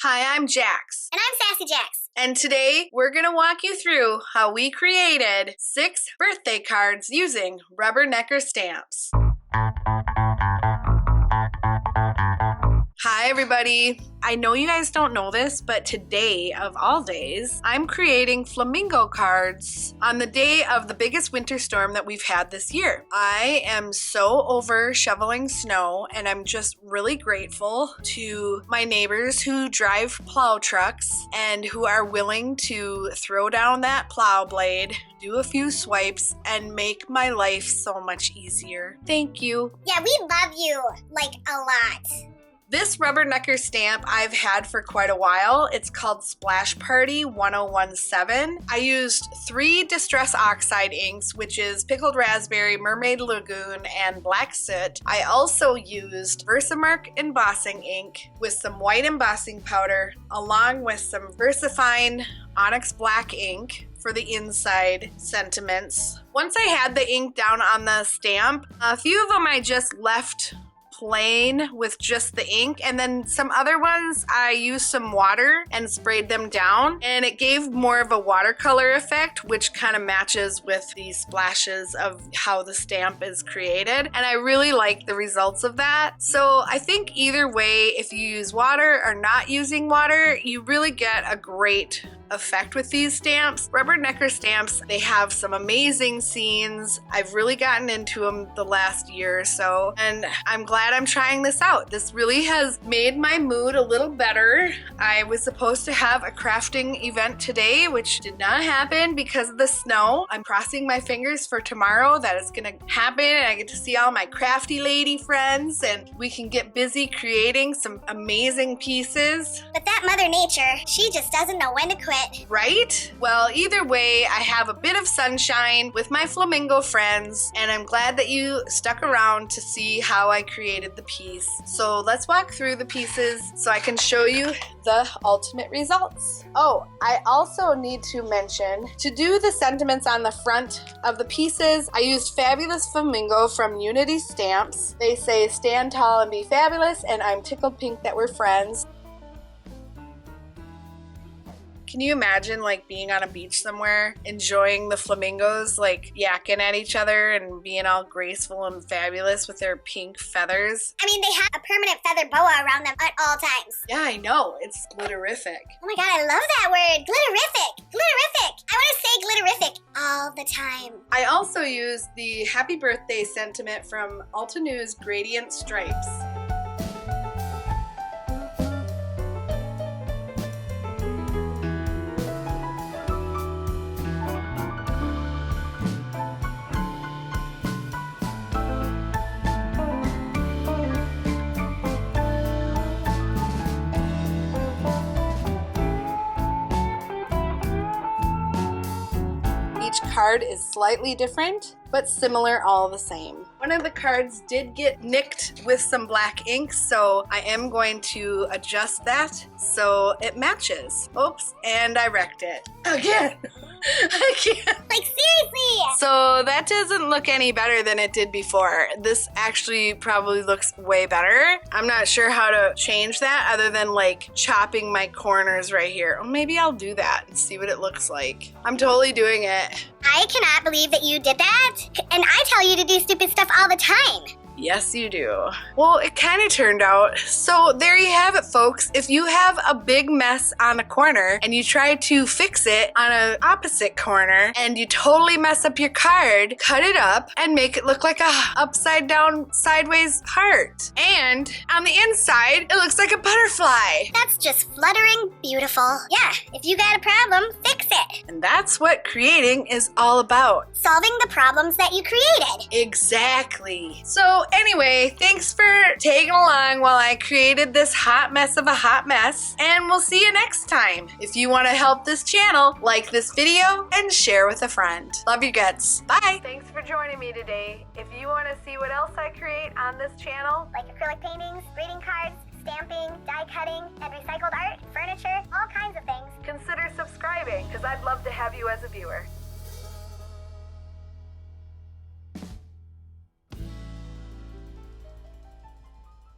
Hi, I'm Jax. And I'm Sassy Jax. And today we're going to walk you through how we created 6 birthday cards using Rubbernecker stamps. Hi everybody! I know you guys don't know this, but today of all days, I'm creating Flamingo cards on the day of the biggest winter storm that we've had this year. I am so over shoveling snow, and I'm just really grateful to my neighbors who drive plow trucks and who are willing to throw down that plow blade, do a few swipes, and make my life so much easier. Thank you. Yeah, we love you, like, a lot. This Rubbernecker stamp I've had for quite a while. It's called Splash Party 1017. I used 3 Distress Oxide inks, which is Pickled Raspberry, Mermaid Lagoon, and Black Soot. I also used Versamark embossing ink with some white embossing powder, along with some VersaFine Onyx Black ink for the inside sentiments. Once I had the ink down on the stamp, a few of them I just left plain with just the ink, and then some other ones I used some water and sprayed them down, and it gave more of a watercolor effect, which kind of matches with the splashes of how the stamp is created, and I really like the results of that. So I think either way, if you use water or not using water, you really get a great effect with these stamps. Rubbernecker stamps, they have some amazing scenes. I've really gotten into them the last year or so, and I'm glad I'm trying this out. This really has made my mood a little better. I was supposed to have a crafting event today, which did not happen because of the snow. I'm crossing my fingers for tomorrow that it's gonna happen and I get to see all my crafty lady friends and we can get busy creating some amazing pieces. But that Mother Nature, she just doesn't know when to quit. Right? Well, either way, I have a bit of sunshine with my Flamingo friends, and I'm glad that you stuck around to see how I created the piece. So let's walk through the pieces so I can show you the ultimate results. Oh, I also need to mention, to do the sentiments on the front of the pieces, I used Fabulous Flamingo from Unity Stamps. They say, "Stand tall and be fabulous," and I'm tickled pink that we're friends. Can you imagine like being on a beach somewhere, enjoying the flamingos like yakking at each other and being all graceful and fabulous with their pink feathers? I mean, they have a permanent feather boa around them at all times. Yeah, I know. It's glitterific. Oh my god, I love that word. Glitterific. Glitterific. I want to say glitterific all the time. I also used the happy birthday sentiment from Altenew's Gradient Stripes. Each card is slightly different, but similar all the same. One of the cards did get nicked with some black ink, so I am going to adjust that so it matches. Oops, and I wrecked it. Again! I can't. Like, seriously! So that doesn't look any better than it did before. This actually probably looks way better. I'm not sure how to change that other than like chopping my corners right here. Or maybe I'll do that and see what it looks like. I'm totally doing it. I cannot believe that you did that. And I tell you to do stupid stuff all the time. Yes, you do. Well, it kind of turned out. So there you have it, folks. If you have a big mess on a corner and you try to fix it on an opposite corner and you totally mess up your card, cut it up and make it look like a upside down sideways heart. And on the inside, it looks like a butterfly. That's just fluttering beautiful. Yeah, if you got a problem, fix it. And that's what creating is all about. Solving the problems that you created. Exactly. So anyway, thanks for tagging along while I created this hot mess of a hot mess, and we'll see you next time. If you want to help this channel, like this video and share with a friend. Love you guts. Bye. Thanks for joining me today. If you want to see what else I create on this channel, Like acrylic paintings, greeting cards, stamping, die cutting, and recycled art, furniture, all kinds of things. consider subscribing because I'd love to have you as a viewer.